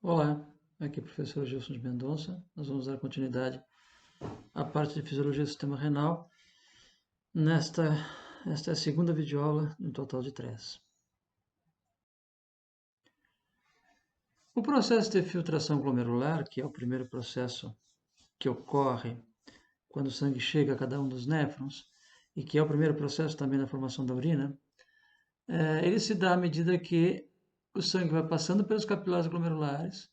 Olá, aqui é o professor Gilson de Mendonça. Nós vamos dar continuidade à parte de Fisiologia do Sistema Renal. Esta é a segunda videoaula, no total de 3. O processo de filtração glomerular, que é o primeiro processo que ocorre quando o sangue chega a cada um dos néfrons, e que é o primeiro processo também na formação da urina, ele se dá à medida que o sangue vai passando pelos capilares glomerulares,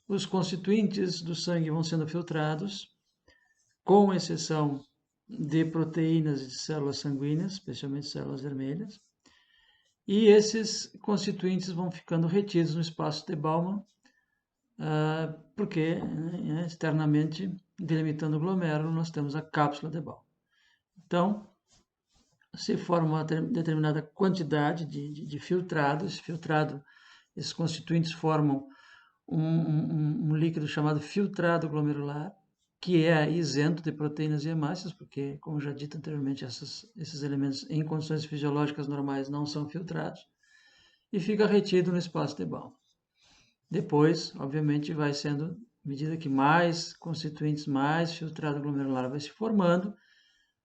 os constituintes do sangue vão sendo filtrados, com exceção de proteínas e de células sanguíneas, especialmente células vermelhas, e esses constituintes vão ficando retidos no espaço de Bowman, porque externamente, delimitando o glomérulo, nós temos a cápsula de Bowman. Então, se forma uma determinada quantidade de filtrado, esses constituintes formam um líquido chamado filtrado glomerular, que é isento de proteínas e hemácias, porque, como já dito anteriormente, esses elementos em condições fisiológicas normais não são filtrados, e fica retido no espaço de Bowman. Depois, obviamente, vai sendo, à medida que mais constituintes, mais filtrado glomerular vai se formando,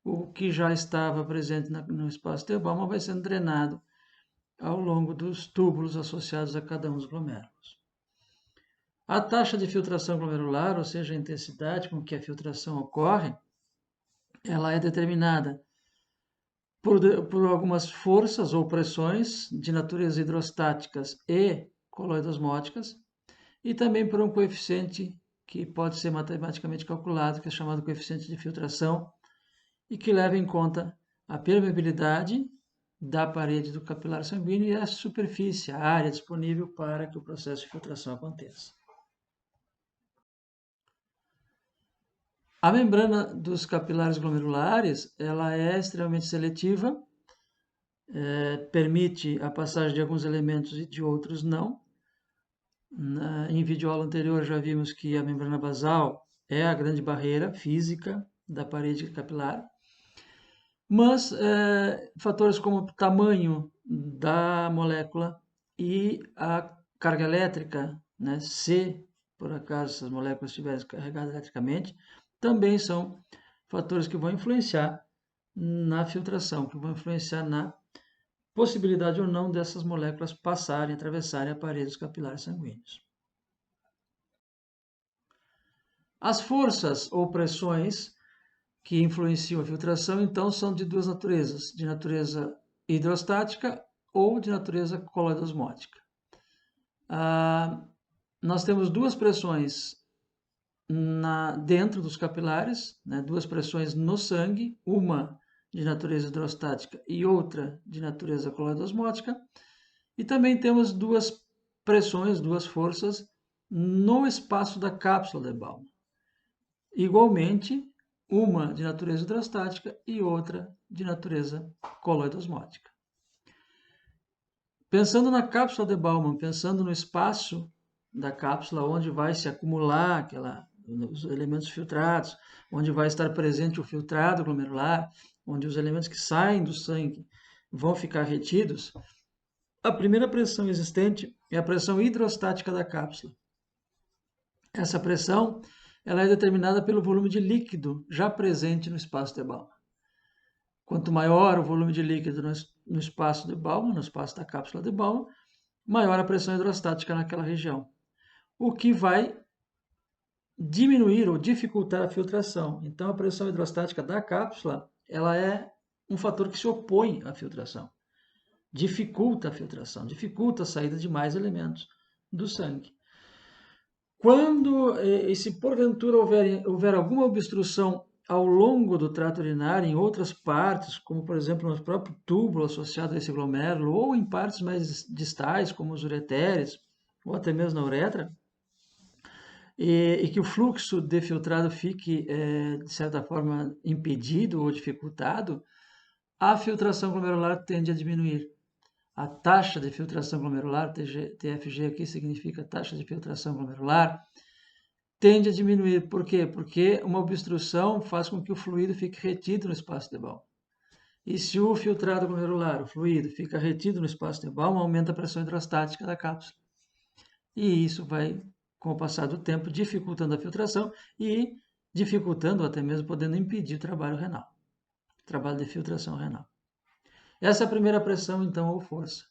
o que já estava presente no espaço de Bowman vai sendo drenado ao longo dos túbulos associados a cada um dos glomérulos. A taxa de filtração glomerular, ou seja, a intensidade com que a filtração ocorre, ela é determinada por algumas forças ou pressões de natureza hidrostáticas e coloidosmóticas, e também por um coeficiente que pode ser matematicamente calculado, que é chamado coeficiente de filtração, e que leva em conta a permeabilidade da parede do capilar sanguíneo e a superfície, a área disponível para que o processo de filtração aconteça. A membrana dos capilares glomerulares, ela é extremamente seletiva, permite a passagem de alguns elementos e de outros não. Em videoaula anterior já vimos que a membrana basal é a grande barreira física da parede capilar, mas fatores como o tamanho da molécula e a carga elétrica, né, se por acaso essas moléculas estiverem carregadas eletricamente, também são fatores que vão influenciar na filtração, que vão influenciar na possibilidade ou não dessas moléculas passarem, atravessarem a parede dos capilares sanguíneos. As forças ou pressões que influenciam a filtração, então, são de duas naturezas, de natureza hidrostática ou de natureza coloidosmótica. Nós temos duas pressões dentro dos capilares, né, duas pressões no sangue, uma de natureza hidrostática e outra de natureza coloidosmótica, e também temos duas pressões, duas forças no espaço da cápsula de Bowman. Igualmente, uma de natureza hidrostática e outra de natureza coloidosmótica. Pensando na cápsula de Bowman, pensando no espaço da cápsula onde vai se acumular os elementos filtrados, onde vai estar presente o filtrado glomerular, onde os elementos que saem do sangue vão ficar retidos, a primeira pressão existente é a pressão hidrostática da cápsula. Essa pressão ela é determinada pelo volume de líquido já presente no espaço de Bowman. Quanto maior o volume de líquido no espaço de Bowman, no espaço da cápsula de Bowman, maior a pressão hidrostática naquela região, o que vai diminuir ou dificultar a filtração. Então, a pressão hidrostática da cápsula ela é um fator que se opõe à filtração, dificulta a filtração, dificulta a saída de mais elementos do sangue. Quando e se porventura houver alguma obstrução ao longo do trato urinário, em outras partes, como por exemplo no próprio túbulo associado a esse glomérulo, ou em partes mais distais, como os ureteres, ou até mesmo na uretra, e que o fluxo de filtrado fique, de certa forma, impedido ou dificultado, a filtração glomerular tende a diminuir. A taxa de filtração glomerular, TFG aqui significa taxa de filtração glomerular, tende a diminuir. Por quê? Porque uma obstrução faz com que o fluido fique retido no espaço de Bowman. E se o filtrado glomerular, o fluido, fica retido no espaço de Bowman, aumenta a pressão hidrostática da cápsula. e isso vai, com o passar do tempo, dificultando a filtração e dificultando, ou até mesmo podendo impedir o trabalho renal, trabalho de filtração renal. Essa é a primeira pressão, então, ou força.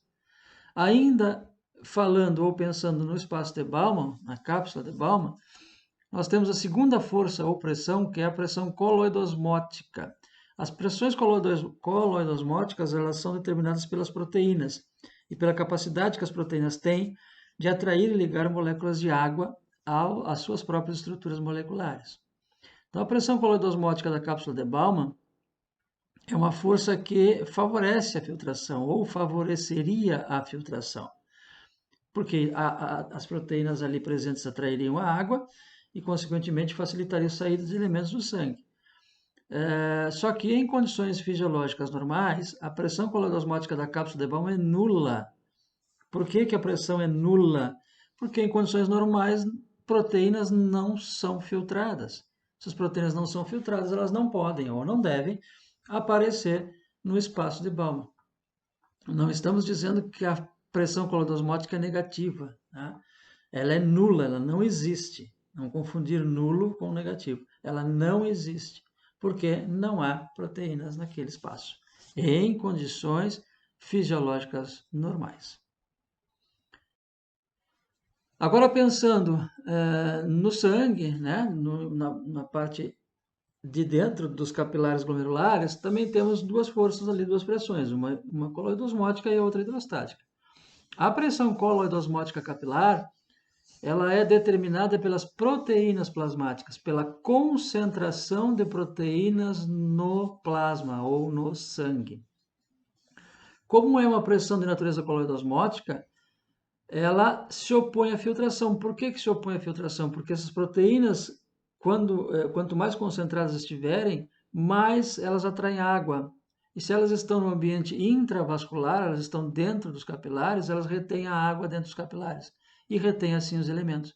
Ainda falando ou pensando no espaço de Baumann, na cápsula de Baumann, nós temos a segunda força ou pressão, que é a pressão coloidosmótica. As pressões coloidosmóticas, elas são determinadas pelas proteínas e pela capacidade que as proteínas têm de atrair e ligar moléculas de água às suas próprias estruturas moleculares. Então, a pressão coloidosmótica da cápsula de Baumann é uma força que favorece a filtração ou favoreceria a filtração, porque as proteínas ali presentes atrairiam a água e, consequentemente, facilitaria a saída de elementos do sangue. Só que em condições fisiológicas normais, a pressão coloidosmótica da cápsula de Baumann é nula. Por que a pressão é nula? Porque em condições normais, proteínas não são filtradas. Se as proteínas não são filtradas, elas não podem ou não devem aparecer no espaço de Baumann. Não estamos dizendo que a pressão coloidosmótica é negativa, tá? Ela é nula, ela não existe. Não confundir nulo com negativo. Ela não existe, porque não há proteínas naquele espaço, em condições fisiológicas normais. Agora, pensando no sangue, né, na parte de dentro dos capilares glomerulares, também temos duas forças ali, duas pressões, uma coloidosmótica e outra hidrostática. A pressão coloidosmótica capilar, ela é determinada pelas proteínas plasmáticas, pela concentração de proteínas no plasma ou no sangue. Como é uma pressão de natureza coloidosmótica, ela se opõe à filtração. Por que se opõe à filtração? Porque essas proteínas, quanto mais concentradas estiverem, mais elas atraem água. E se elas estão no ambiente intravascular, elas estão dentro dos capilares, elas retêm a água dentro dos capilares e retêm assim os elementos.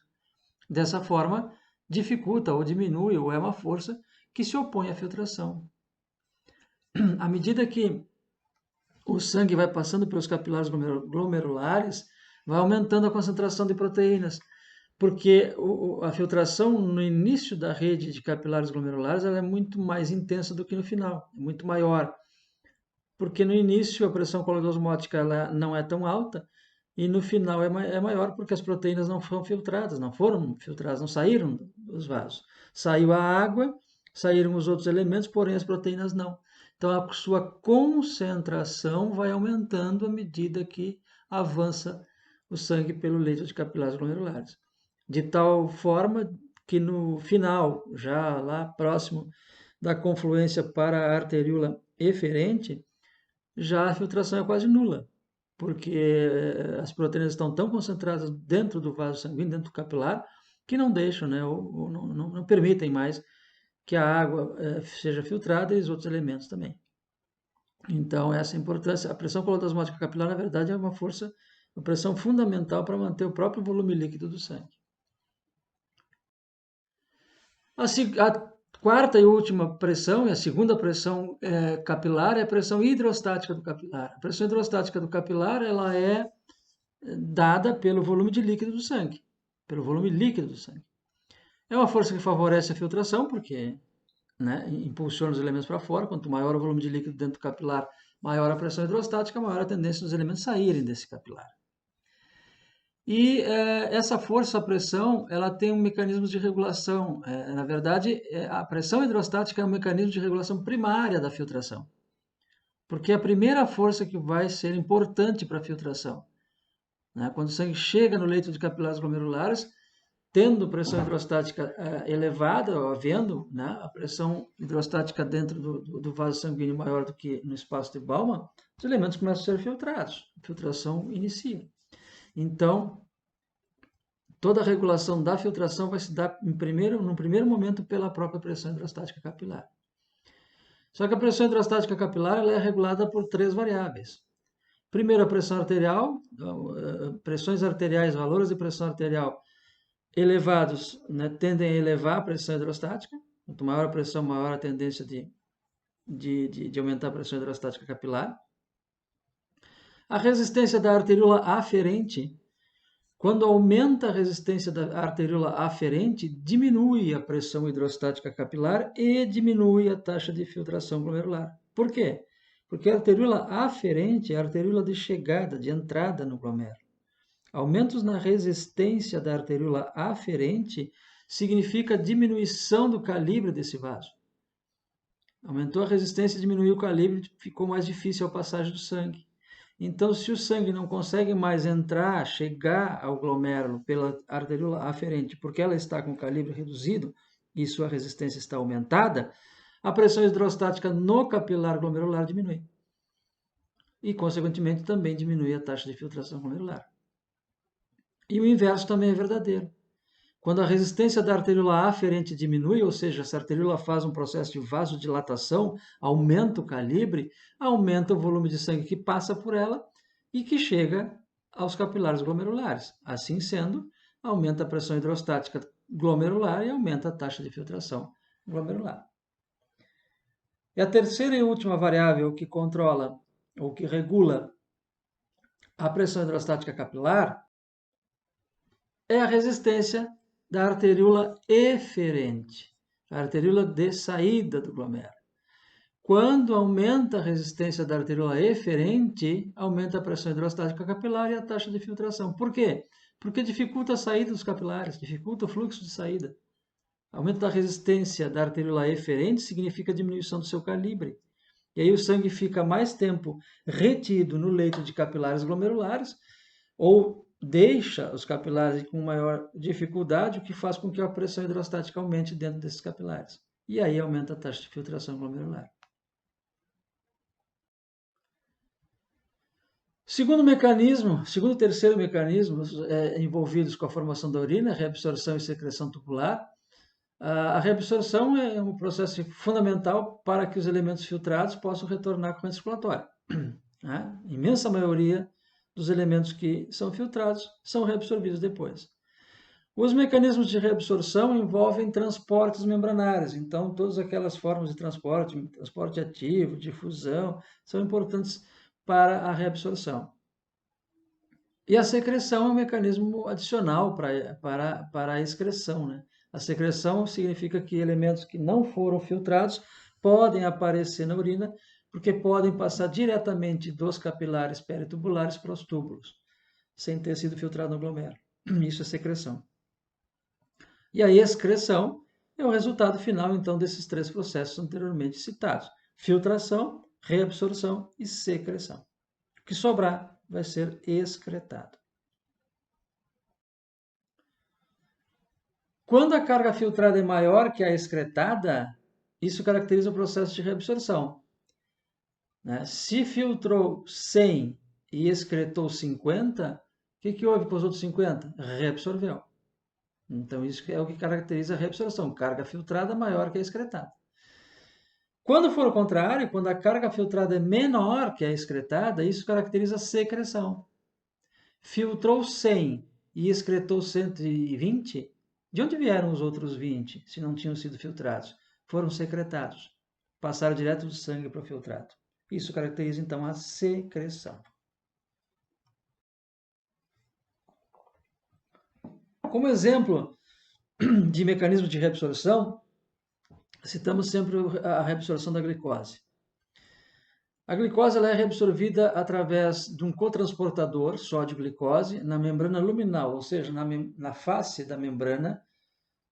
Dessa forma, dificulta ou diminui, ou é uma força que se opõe à filtração. À medida que o sangue vai passando pelos capilares glomerulares, vai aumentando a concentração de proteínas, porque a filtração no início da rede de capilares glomerulares ela é muito mais intensa do que no final, é muito maior, porque no início a pressão coloidosmótica ela não é tão alta e no final é maior porque as proteínas não foram filtradas, não saíram dos vasos. Saiu a água, saíram os outros elementos, porém as proteínas não. Então a sua concentração vai aumentando à medida que avança o sangue pelo leito de capilares glomerulares. De tal forma que no final, já lá próximo da confluência para a arteríola eferente, já a filtração é quase nula, porque as proteínas estão tão concentradas dentro do vaso sanguíneo, dentro do capilar, que não deixam, né, ou não permitem mais que a água seja filtrada e os outros elementos também. Então, essa importância, a pressão coloidosmótica capilar, na verdade, é uma pressão fundamental para manter o próprio volume líquido do sangue. A quarta e última pressão, e a segunda pressão capilar, é a pressão hidrostática do capilar. A pressão hidrostática do capilar ela é dada pelo volume de líquido do sangue, pelo volume líquido do sangue. É uma força que favorece a filtração, porque impulsiona os elementos para fora. Quanto maior o volume de líquido dentro do capilar, maior a pressão hidrostática, maior a tendência dos elementos saírem desse capilar. E essa força, a pressão, ela tem um mecanismo de regulação. Na verdade, a pressão hidrostática é um mecanismo de regulação primária da filtração, porque é a primeira força que vai ser importante para a filtração. Quando o sangue chega no leito de capilares glomerulares, tendo pressão hidrostática elevada, ou havendo a pressão hidrostática dentro do vaso sanguíneo maior do que no espaço de Baumann, os elementos começam a ser filtrados, a filtração inicia. Então, toda a regulação da filtração vai se dar no primeiro momento pela própria pressão hidrostática capilar. Só que a pressão hidrostática capilar ela é regulada por três variáveis. Primeiro, a pressão arterial, pressões arteriais, valores de pressão arterial elevados tendem a elevar a pressão hidrostática. Quanto maior a pressão, maior a tendência de aumentar a pressão hidrostática capilar. A resistência da arteríola aferente Quando aumenta a resistência da arteríola aferente, diminui a pressão hidrostática capilar e diminui a taxa de filtração glomerular. Por quê? Porque a arteríola aferente é a arteríola de chegada, de entrada no glomérulo. Aumentos na resistência da arteríola aferente significa diminuição do calibre desse vaso. Aumentou a resistência, diminuiu o calibre, ficou mais difícil a passagem do sangue. Então, se o sangue não consegue mais entrar, chegar ao glomérulo pela arteríola aferente, porque ela está com o calibre reduzido e sua resistência está aumentada, a pressão hidrostática no capilar glomerular diminui. E, consequentemente, também diminui a taxa de filtração glomerular. E o inverso também é verdadeiro. Quando a resistência da arteríola aferente diminui, ou seja, essa arteríola faz um processo de vasodilatação, aumenta o calibre, aumenta o volume de sangue que passa por ela e que chega aos capilares glomerulares. Assim sendo, aumenta a pressão hidrostática glomerular e aumenta a taxa de filtração glomerular. E a terceira e última variável que controla ou que regula a pressão hidrostática capilar é a resistência da arteríola eferente, a arteríola de saída do glomérulo. Quando aumenta a resistência da arteríola eferente, aumenta a pressão hidrostática capilar e a taxa de filtração. Por quê? Porque dificulta a saída dos capilares, dificulta o fluxo de saída. Aumento da resistência da arteríola eferente significa diminuição do seu calibre. E aí o sangue fica mais tempo retido no leito de capilares glomerulares, ou deixa os capilares com maior dificuldade, o que faz com que a pressão hidrostática aumente dentro desses capilares. E aí aumenta a taxa de filtração glomerular. Segundo terceiro mecanismo envolvidos com a formação da urina, reabsorção e secreção tubular. A reabsorção é um processo fundamental para que os elementos filtrados possam retornar à corrente circulatória. A imensa maioria dos elementos que são filtrados são reabsorvidos depois. Os mecanismos de reabsorção envolvem transportes membranários, então todas aquelas formas de transporte ativo, difusão, são importantes para a reabsorção. E a secreção é um mecanismo adicional para a excreção, né? A secreção significa que elementos que não foram filtrados podem aparecer na urina, porque podem passar diretamente dos capilares peritubulares para os túbulos, sem ter sido filtrado no glomérulo. Isso é secreção. E a excreção é o resultado final, então, desses três processos anteriormente citados: filtração, reabsorção e secreção. O que sobrar vai ser excretado. Quando a carga filtrada é maior que a excretada, isso caracteriza o processo de reabsorção. Se filtrou 100 e excretou 50, o que houve com os outros 50? Reabsorveu. Então, isso é o que caracteriza a reabsorção, carga filtrada maior que a excretada. Quando for o contrário, quando a carga filtrada é menor que a excretada, isso caracteriza a secreção. Filtrou 100 e excretou 120, de onde vieram os outros 20, se não tinham sido filtrados? Foram secretados, passaram direto do sangue para o filtrado. Isso caracteriza, então, a secreção. Como exemplo de mecanismo de reabsorção, citamos sempre a reabsorção da glicose. A glicose ela é reabsorvida através de um cotransportador, sódio-glicose, na membrana luminal, ou seja, na face da membrana,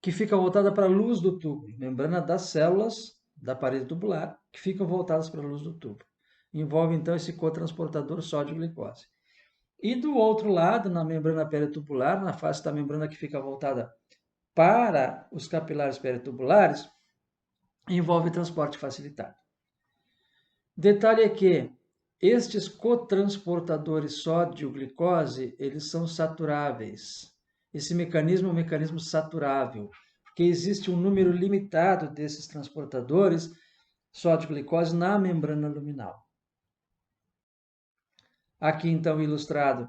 que fica voltada para a luz do tubo, membrana das células da parede tubular, que ficam voltadas para a luz do tubo. Envolve, então, esse cotransportador sódio-glicose. E do outro lado, na membrana peritubular, na face da membrana que fica voltada para os capilares peritubulares, envolve transporte facilitado. Detalhe é que estes cotransportadores sódio-glicose, eles são saturáveis. Esse mecanismo é um mecanismo saturável, porque existe um número limitado desses transportadores sódio-glicose na membrana luminal. Aqui, então, ilustrado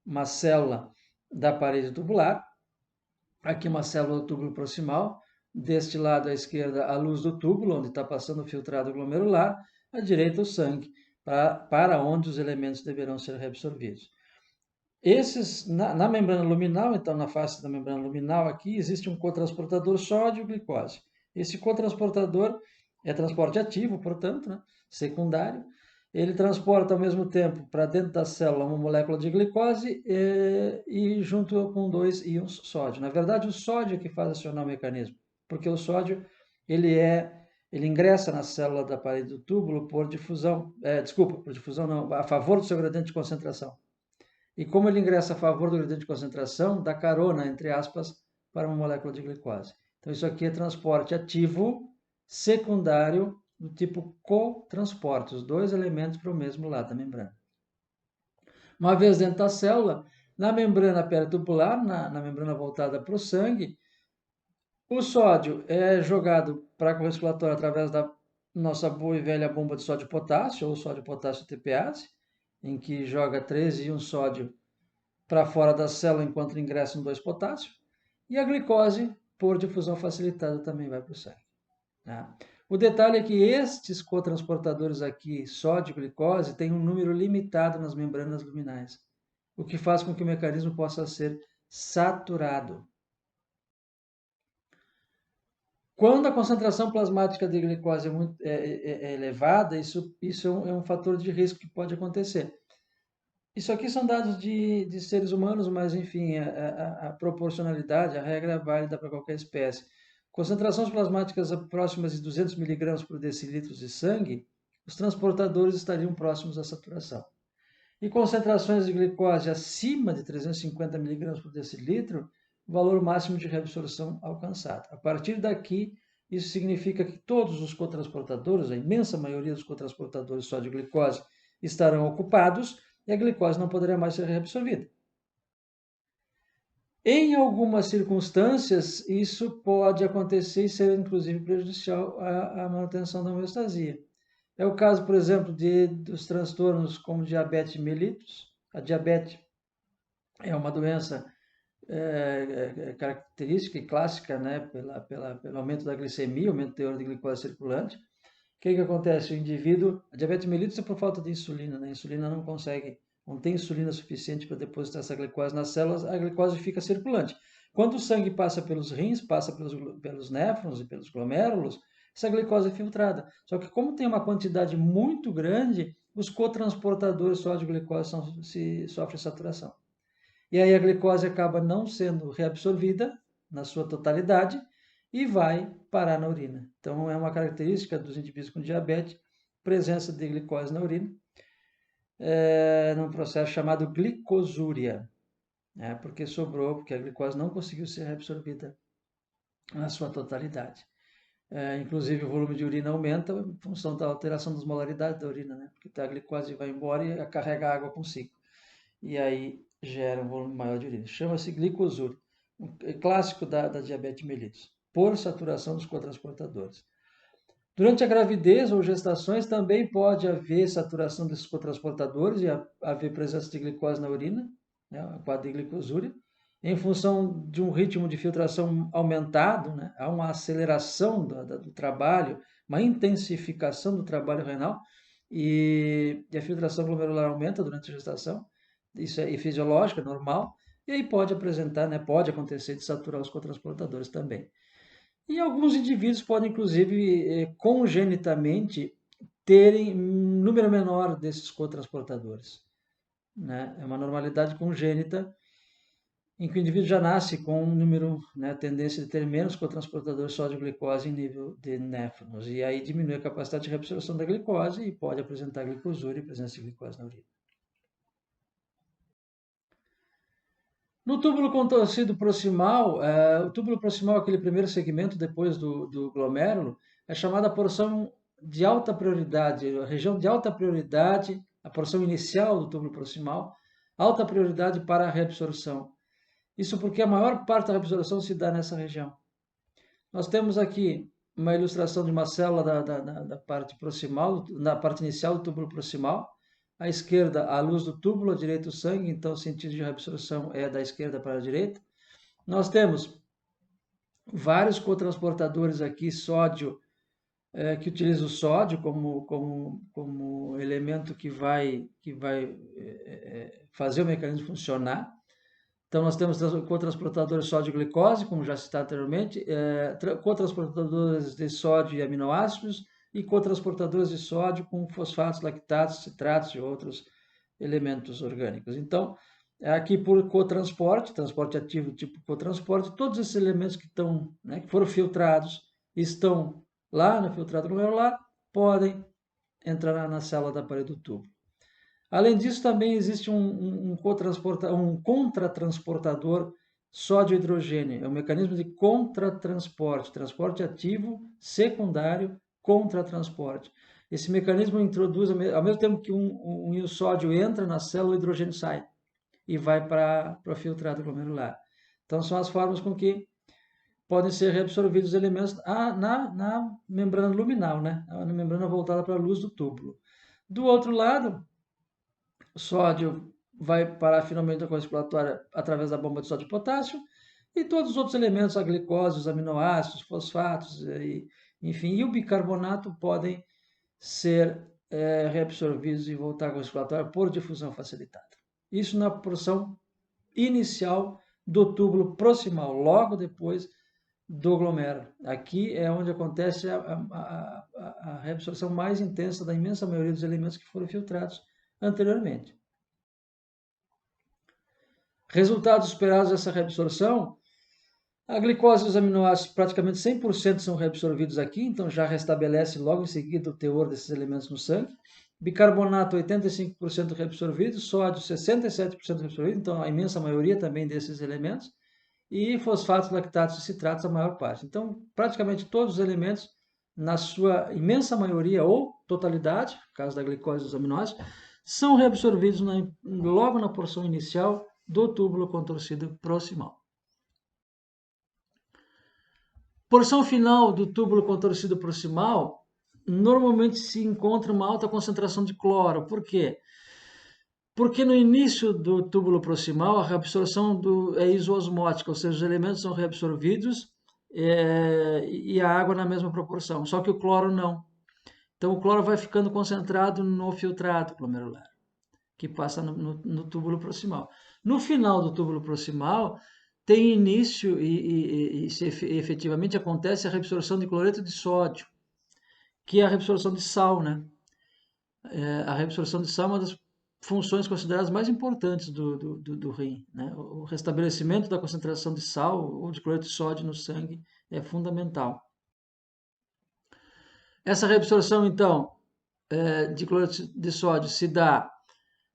uma célula da parede tubular, aqui uma célula do túbulo proximal, deste lado à esquerda a luz do túbulo, onde está passando o filtrado glomerular, à direita o sangue, para onde os elementos deverão ser reabsorvidos. Na membrana luminal, então na face da membrana luminal aqui, existe um cotransportador sódio-glicose. Esse cotransportador é transporte ativo, portanto, né, secundário. Ele transporta ao mesmo tempo para dentro da célula uma molécula de glicose e junto com 2 íons sódio. Na verdade, o sódio é que faz acionar o mecanismo, porque o sódio ele ingressa na célula da parede do túbulo por difusão, por difusão não, a favor do seu gradiente de concentração. E como ele ingressa a favor do gradiente de concentração, dá carona, entre aspas, para uma molécula de glicose. Então, isso aqui é transporte ativo secundário do tipo cotransporte, os dois elementos para o mesmo lado da membrana. Uma vez dentro da célula, na membrana peritubular, na membrana voltada para o sangue, o sódio é jogado para a correspiratória através da nossa boa e velha bomba de sódio-potássio, ou sódio-potássio TPase, em que joga 13 íons sódio para fora da célula enquanto ingressam 2 potássio, e a glicose, por difusão facilitada, também vai para o sangue. Tá? O detalhe é que estes cotransportadores aqui, sódio e glicose, têm um número limitado nas membranas luminais, o que faz com que o mecanismo possa ser saturado. Quando a concentração plasmática de glicose é elevada, isso é um fator de risco que pode acontecer. Isso aqui são dados de seres humanos, mas enfim, a proporcionalidade, a regra é válida para qualquer espécie. Concentrações plasmáticas próximas de 200 mg por decilitro de sangue, os transportadores estariam próximos à saturação. E concentrações de glicose acima de 350 mg por decilitro, o valor máximo de reabsorção alcançado. A partir daqui, isso significa que todos os cotransportadores, a imensa maioria dos cotransportadores sódio-glicose, estarão ocupados e a glicose não poderia mais ser reabsorvida. Em algumas circunstâncias, isso pode acontecer e ser, inclusive, prejudicial à manutenção da homeostasia. É o caso, por exemplo, dos transtornos como diabetes mellitus. A diabetes é uma doença característica e clássica, né, pelo aumento da glicemia, aumento do teor de glicose circulante. O que acontece? O indivíduo, a diabetes mellitus é por falta de insulina, né? A insulina não tem insulina suficiente para depositar essa glicose nas células, a glicose fica circulante. Quando o sangue passa pelos rins, passa pelos néfrons e pelos glomérulos, essa glicose é filtrada. Só que como tem uma quantidade muito grande, os cotransportadores sódio-glicose sofrem saturação. E aí a glicose acaba não sendo reabsorvida na sua totalidade e vai parar na urina. Então é uma característica dos indivíduos com diabetes, presença de glicose na urina, num processo chamado glicosúria, né? Porque a glicose não conseguiu ser reabsorvida na sua totalidade. Inclusive o volume de urina aumenta em função da alteração das molaridades da urina, né? Porque a glicose vai embora e carrega a água consigo. E aí gera um volume maior de urina. Chama-se glicosúria, clássico da diabetes mellitus, por saturação dos cotransportadores. Durante a gravidez ou gestações também pode haver saturação desses cotransportadores e haver presença de glicose na urina, né, a quadro de glicosúria, em função de um ritmo de filtração aumentado, né, há uma aceleração do trabalho, uma intensificação do trabalho renal e a filtração glomerular aumenta durante a gestação. Isso é fisiológico, é normal, e aí pode acontecer de saturar os cotransportadores também. E alguns indivíduos podem, inclusive, congenitamente, terem um número menor desses cotransportadores, né? É uma normalidade congênita em que o indivíduo já nasce com um número, né, tendência de ter menos cotransportadores sódio-glicose em nível de néfrons, e aí diminui a capacidade de reabsorção da glicose e pode apresentar glicosúria e presença de glicose na urina. No túbulo contorcido proximal, o túbulo proximal, aquele primeiro segmento depois do glomérulo, é chamada porção de alta prioridade, a região de alta prioridade, a porção inicial do túbulo proximal, alta prioridade para a reabsorção. Isso porque a maior parte da reabsorção se dá nessa região. Nós temos aqui uma ilustração de uma célula da parte proximal, na parte inicial do túbulo proximal. À esquerda, a luz do túbulo, à direita, o sangue, então o sentido de reabsorção é da esquerda para a direita. Nós temos vários cotransportadores aqui, sódio que utiliza o sódio como elemento que vai fazer o mecanismo funcionar. Então, nós temos cotransportadores de sódio e glicose, como já citado anteriormente, cotransportadores de sódio e aminoácidos e cotransportadores de sódio com fosfatos, lactatos, citratos e outros elementos orgânicos. Então, aqui por cotransporte, transporte ativo tipo cotransporte, todos esses elementos que estão, que foram filtrados, estão lá no filtrado glomerular, podem entrar na célula da parede do tubo. Além disso, também existe um contratransportador sódio-hidrogênio. É um mecanismo de contratransporte, transporte ativo, secundário, contratransporte. Esse mecanismo introduz, ao mesmo tempo que o sódio entra na célula, o hidrogênio sai e vai para o filtrado glomerular. Então, são as formas com que podem ser reabsorvidos os elementos na membrana luminal, na membrana voltada para a luz do túbulo. Do outro lado, o sódio vai parar finalmente na corrente circulatória através da bomba de sódio e potássio, e todos os outros elementos, a glicose, os aminoácidos, fosfatos, enfim, e o bicarbonato podem ser reabsorvidos e voltar à corrente circulatória por difusão facilitada. Isso na porção inicial do túbulo proximal, logo depois do glomérulo. Aqui é onde acontece a reabsorção mais intensa da imensa maioria dos elementos que foram filtrados anteriormente. Resultados esperados dessa reabsorção: a glicose e os aminoácidos praticamente 100% são reabsorvidos aqui, então já restabelece logo em seguida o teor desses elementos no sangue. Bicarbonato 85% reabsorvido, sódio 67% reabsorvido, então a imensa maioria também desses elementos, e fosfatos, lactatos e citratos a maior parte. Então, praticamente todos os elementos, na sua imensa maioria ou totalidade, no caso da glicose e dos aminoácidos, são reabsorvidos logo na porção inicial do túbulo contorcido proximal. Porção final do túbulo contorcido proximal, normalmente se encontra uma alta concentração de cloro. Por quê? Porque no início do túbulo proximal a reabsorção é isoosmótica, ou seja, os elementos são reabsorvidos e a água na mesma proporção, só que o cloro não. Então o cloro vai ficando concentrado no filtrado glomerular, que passa no túbulo proximal. No final do túbulo proximal, tem início e efetivamente acontece a reabsorção de cloreto de sódio, que é a reabsorção de sal, a reabsorção de sal é uma das funções consideradas mais importantes do rim, O restabelecimento da concentração de sal ou de cloreto de sódio no sangue é fundamental. Essa reabsorção, então, de cloreto de sódio se dá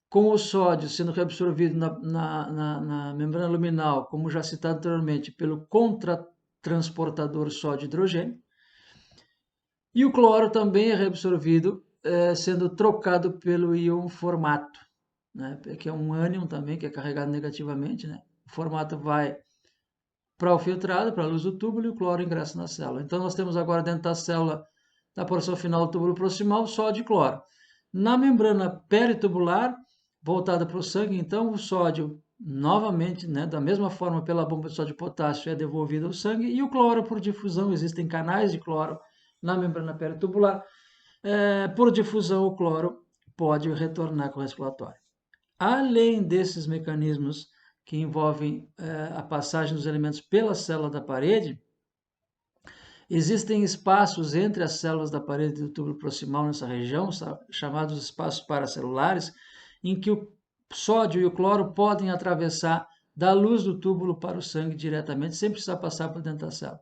com o sódio sendo reabsorvido na membrana luminal, como já citado anteriormente, pelo contratransportador sódio-hidrogênio. E o cloro também é reabsorvido, sendo trocado pelo íon formato, que é um ânion também, que é carregado negativamente. O formato vai para o filtrado, para a luz do túbulo, e o cloro ingressa na célula. Então, nós temos agora dentro da célula, da porção final do túbulo proximal, sódio e cloro. Na membrana peritubular, voltada para o sangue, então, o sódio, novamente, da mesma forma, pela bomba de sódio e potássio, é devolvido ao sangue, e o cloro por difusão, existem canais de cloro na membrana peritubular, por difusão o cloro pode retornar com o respiratório. Além desses mecanismos que envolvem a passagem dos elementos pela célula da parede, existem espaços entre as células da parede do túbulo proximal nessa região, chamados espaços paracelulares, em que o sódio e o cloro podem atravessar da luz do túbulo para o sangue diretamente, sem precisar passar por dentro da célula.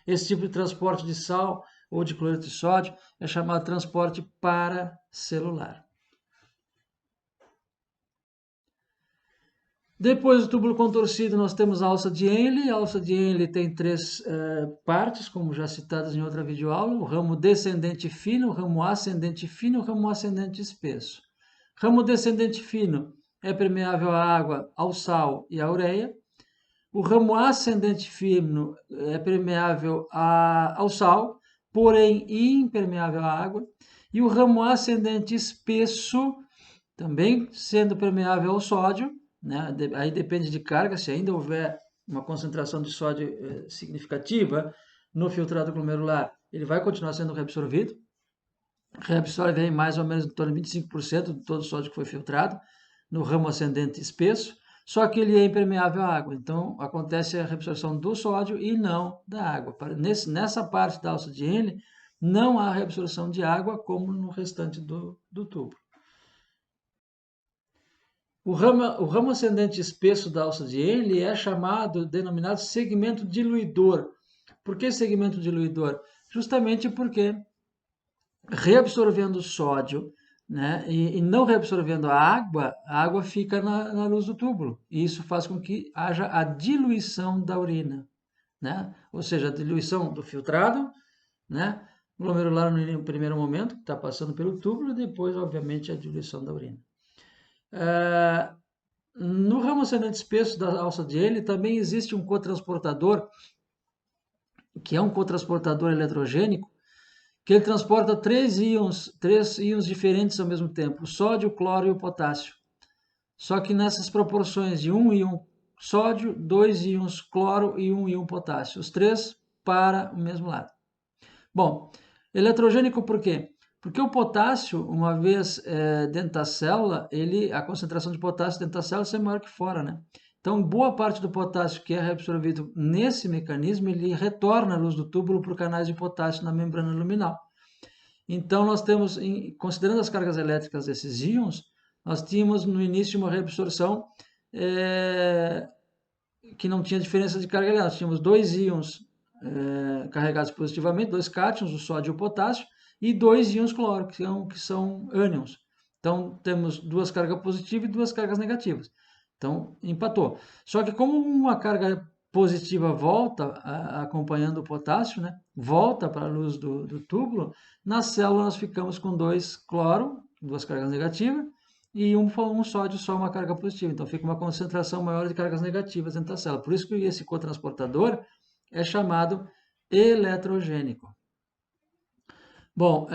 Esse tipo de transporte de sal ou de cloreto de sódio é chamado transporte paracelular. Depois do túbulo contorcido, nós temos a alça de Henle. A alça de Henle tem três partes, como já citadas em outra videoaula: o ramo descendente fino, o ramo ascendente fino e o ramo ascendente espesso. Ramo descendente fino é permeável à água, ao sal e à ureia. O ramo ascendente fino é permeável ao sal, porém impermeável à água. E o ramo ascendente espesso, também sendo permeável ao sódio, aí depende de carga, se ainda houver uma concentração de sódio significativa no filtrado glomerular, ele vai continuar sendo reabsorvido, reabsorve aí mais ou menos em torno de 25% de todo o sódio que foi filtrado, no ramo ascendente espesso, só que ele é impermeável à água, então acontece a reabsorção do sódio e não da água. Nessa parte da alça de Henle, não há reabsorção de água como no restante do tubo. O ramo ascendente espesso da alça de Henle é denominado segmento diluidor. Por que segmento diluidor? Justamente porque reabsorvendo sódio, né, e não reabsorvendo a água fica na luz do túbulo. E isso faz com que haja a diluição da urina, né? Ou seja, a diluição do filtrado, né, glomerular no primeiro momento, que está passando pelo túbulo, e depois, obviamente, a diluição da urina. No ramo ascendente espesso da alça de Henle também existe um cotransportador, que é um cotransportador eletrogênico, que ele transporta três íons diferentes ao mesmo tempo, o sódio, o cloro e o potássio. Só que nessas proporções de um íon sódio, 2 íons cloro e 1 íon potássio, os três para o mesmo lado. Bom, eletrogênico por quê? Porque o potássio, uma vez dentro da célula, a concentração de potássio dentro da célula é maior que fora, né? Então, boa parte do potássio que é reabsorvido nesse mecanismo, ele retorna a luz do túbulo por canais de potássio na membrana luminal. Então, nós temos, considerando as cargas elétricas desses íons, nós tínhamos no início uma reabsorção que não tinha diferença de carga elétrica. Nós tínhamos dois íons carregados positivamente, dois cátions, o sódio e o potássio, e dois íons cloro, que são ânions. Então, temos duas cargas positivas e duas cargas negativas. Então, empatou. Só que como uma carga positiva volta, acompanhando o potássio, né? Volta para a luz do túbulo, na célula nós ficamos com dois cloro, duas cargas negativas, e um sódio, só uma carga positiva. Então, fica uma concentração maior de cargas negativas dentro da célula. Por isso que esse cotransportador é chamado eletrogênico. Bom,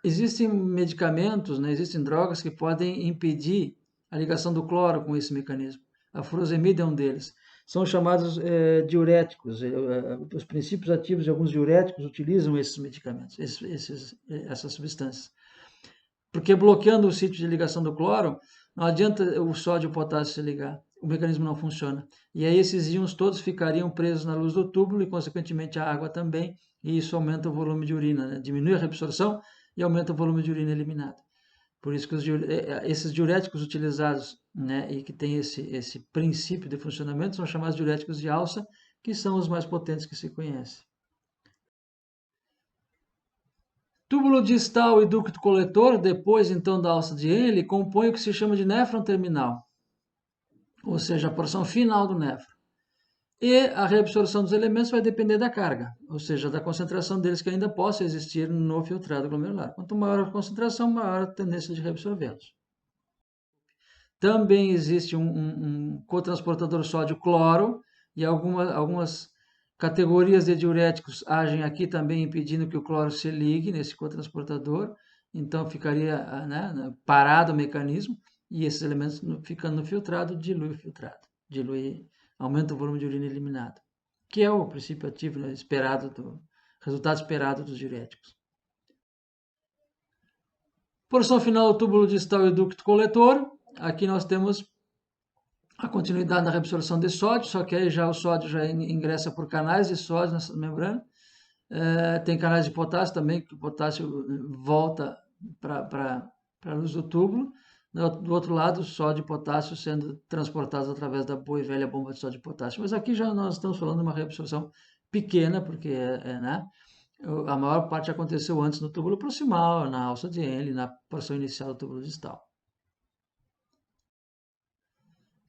existem medicamentos, né, existem drogas que podem impedir a ligação do cloro com esse mecanismo. A furosemida é um deles. São chamados diuréticos. Os princípios ativos de alguns diuréticos utilizam esses medicamentos, essas substâncias. Porque bloqueando o sítio de ligação do cloro, não adianta o sódio e o potássio se ligar. O mecanismo não funciona. E aí esses íons todos ficariam presos na luz do túbulo e, consequentemente, a água também. E isso aumenta o volume de urina, né? Diminui a reabsorção e aumenta o volume de urina eliminado. Por isso que esses diuréticos utilizados, né, e que têm esse princípio de funcionamento são chamados diuréticos de alça, que são os mais potentes que se conhecem. Túbulo distal e ducto coletor, depois então da alça de Henle, compõe o que se chama de néfron terminal, ou seja, a porção final do néfron. E a reabsorção dos elementos vai depender da carga, ou seja, da concentração deles que ainda possa existir no filtrado glomerular. Quanto maior a concentração, maior a tendência de reabsorvê-los. Também existe um cotransportador sódio-cloro e algumas categorias de diuréticos agem aqui também impedindo que o cloro se ligue nesse cotransportador, então ficaria, né, parado o mecanismo e esses elementos ficando no filtrado, dilui o filtrado, aumenta o volume de urina eliminado, que é o princípio ativo, né, resultado esperado dos diuréticos. Porção final do túbulo distal e ducto coletor. Aqui nós temos a continuidade da reabsorção de sódio, só que aí já o sódio já ingressa por canais de sódio nessa membrana. Tem canais de potássio também, que o potássio volta para a luz do túbulo. Do outro lado, o sódio e potássio sendo transportados através da boa e velha bomba de sódio e potássio. Mas aqui já nós estamos falando de uma reabsorção pequena, porque né, a maior parte aconteceu antes no túbulo proximal, na alça de Henle, na porção inicial do túbulo distal.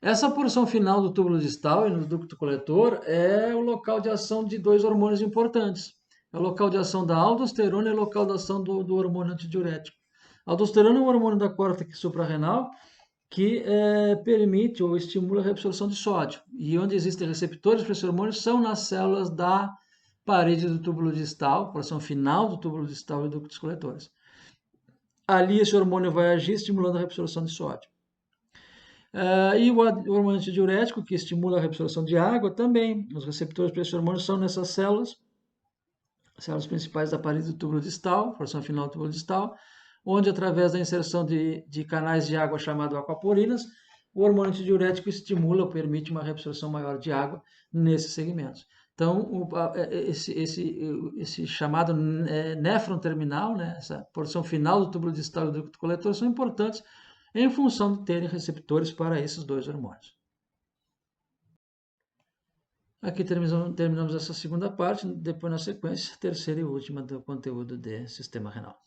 Essa porção final do túbulo distal e no ducto coletor é o local de ação de dois hormônios importantes. É o local de ação da aldosterona e o local de ação do hormônio antidiurético. A aldosterona é um hormônio da córtex suprarrenal que permite ou estimula a reabsorção de sódio. E onde existem receptores para esse hormônio são nas células da parede do túbulo distal, porção final do túbulo distal e ductos coletores. Ali esse hormônio vai agir estimulando a reabsorção de sódio. E o hormônio antidiurético, que estimula a reabsorção de água, também. Os receptores para esse hormônio são nessas células células principais da parede do túbulo distal, porção final do túbulo distal, onde através da inserção de canais de água chamados aquaporinas, o hormônio antidiurético estimula ou permite uma reabsorção maior de água nesses segmentos. Então, esse chamado néfron terminal, né, essa porção final do túbulo distal e do ducto coletor, são importantes em função de terem receptores para esses dois hormônios. Aqui terminamos essa segunda parte, depois na sequência, terceira e última do conteúdo de sistema renal.